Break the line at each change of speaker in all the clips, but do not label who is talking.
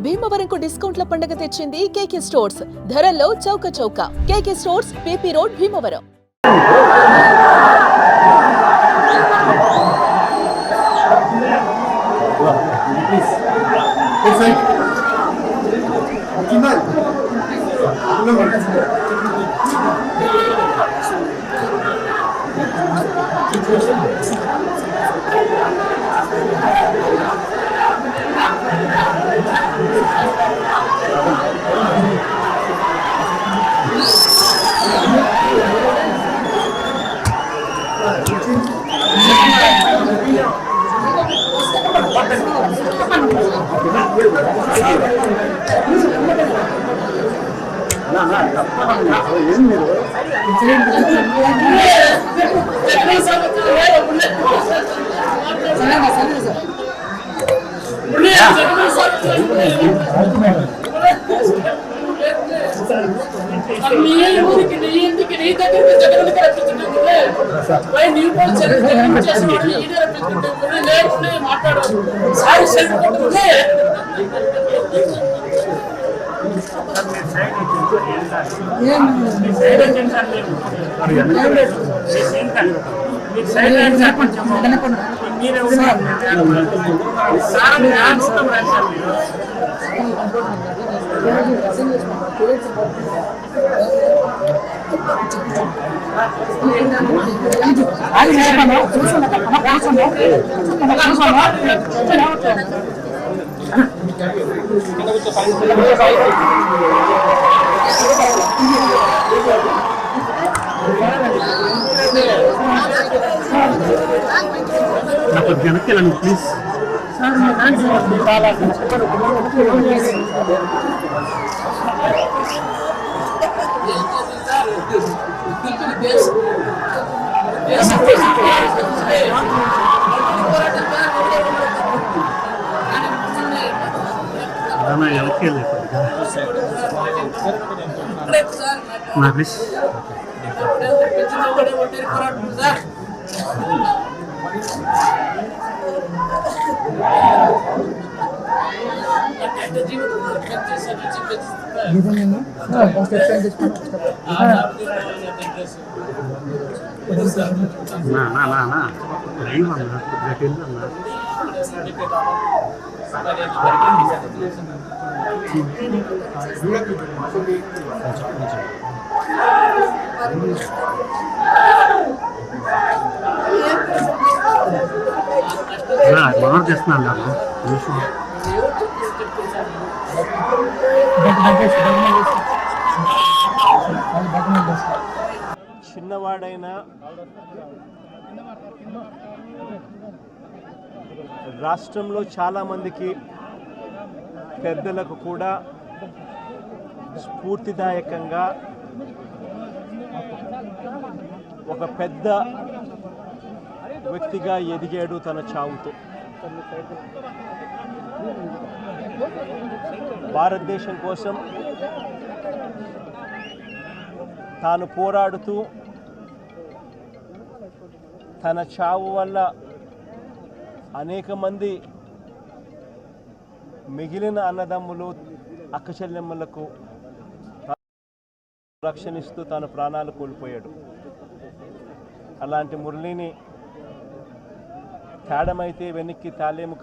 భీమవరంకు డిస్కౌంట్ల పండుగ తెచ్చింది కేకే స్టోర్స్. ధరల్లో చౌక చౌక. కేకే stores, PP road, Bhimavaram.
Please మనం చేస్తున్నాను. చిన్నవాడైన రాష్ట్రంలో చాలామందికి పెద్దలకు కూడా స్ఫూర్తిదాయకంగా ఒక పెద్ద వ్యక్తిగా ఎదిగాడు తన చావుతో. భారతదేశం కోసం తాను పోరాడుతూ తన చావు వల్ల అనేక మంది మిగిలిన అన్నదమ్ములు అక్కచెల్లెమ్మలకు రక్షణిస్తూ తన ప్రాణాలు కోల్పోయాడు. అలాంటి మురళిని తేడమైతే వెనక్కి తాలేము,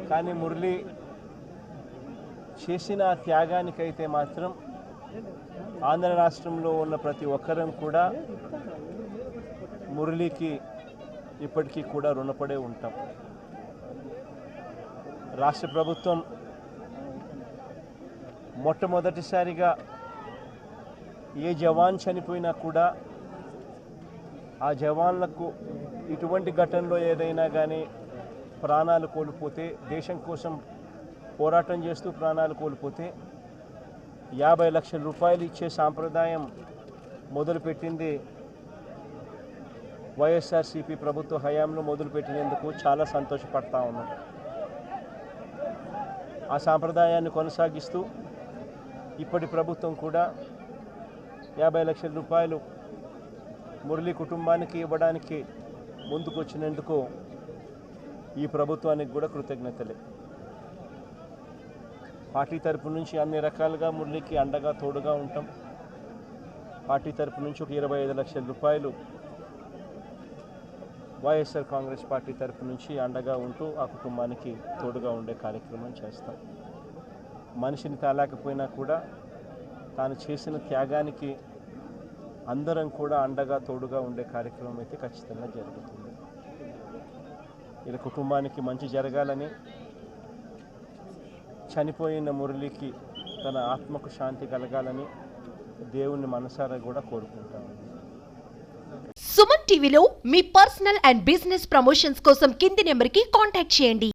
కానీ మురళి చేసిన త్యాగానికైతే మాత్రం ఆంధ్ర రాష్ట్రంలో ఉన్న ప్రతి ఒక్కరం కూడా మురళికి ఇప్పటికీ కూడా రుణపడే ఉంటాం. రాష్ట్ర ప్రభుత్వం మొట్టమొదటిసారిగా ఏ జవాన్ చనిపోయినా కూడా ఆ జవాన్లకు ఇటువంటి ఘటనలో ఏదైనా కానీ ప్రాణాలు కోల్పోతే, దేశం కోసం పోరాటం చేస్తూ ప్రాణాలు కోల్పోతే 50 లక్షల రూపాయలు ఇచ్చే సాంప్రదాయం మొదలుపెట్టింది వైఎస్ఆర్సీపీ ప్రభుత్వ హయాంలో మొదలుపెట్టినందుకు చాలా సంతోషపడతా ఉన్నాం. ఆ సాంప్రదాయాన్ని కొనసాగిస్తూ ఇప్పటి ప్రభుత్వం కూడా 50 లక్షల రూపాయలు మురళి కుటుంబానికి ఇవ్వడానికి ముందుకు వచ్చినందుకు ఈ ప్రభుత్వానికి కూడా కృతజ్ఞతలే. పార్టీ తరపు నుంచి అన్ని రకాలుగా మురళికి అండగా తోడుగా ఉంటాం. పార్టీ తరపు నుంచి ఒక 25 లక్షల రూపాయలు వైఎస్ఆర్ కాంగ్రెస్ పార్టీ తరపు నుంచి అండగా ఉంటూ ఆ కుటుంబానికి తోడుగా ఉండే కార్యక్రమం చేస్తాం. మనిషిని తాలేకపోయినా కూడా తాను చేసిన త్యాగానికి అందరం కూడా అండగా తోడుగా ఉండే కార్యక్రమం అయితే ఖచ్చితంగా జరుగుతుంది. ఇలా కుటుంబానికి మంచి జరగాలని, చనిపోయిన మురళికి తన ఆత్మకు శాంతి కలగాలని దేవుని మనసారా కూడా కోరుకుంటాను.
సుమన్ టీవీలో మీ పర్సనల్ అండ్ బిజినెస్ ప్రమోషన్స్ కోసం కింది నెంబర్కి కాంటాక్ట్ చేయండి.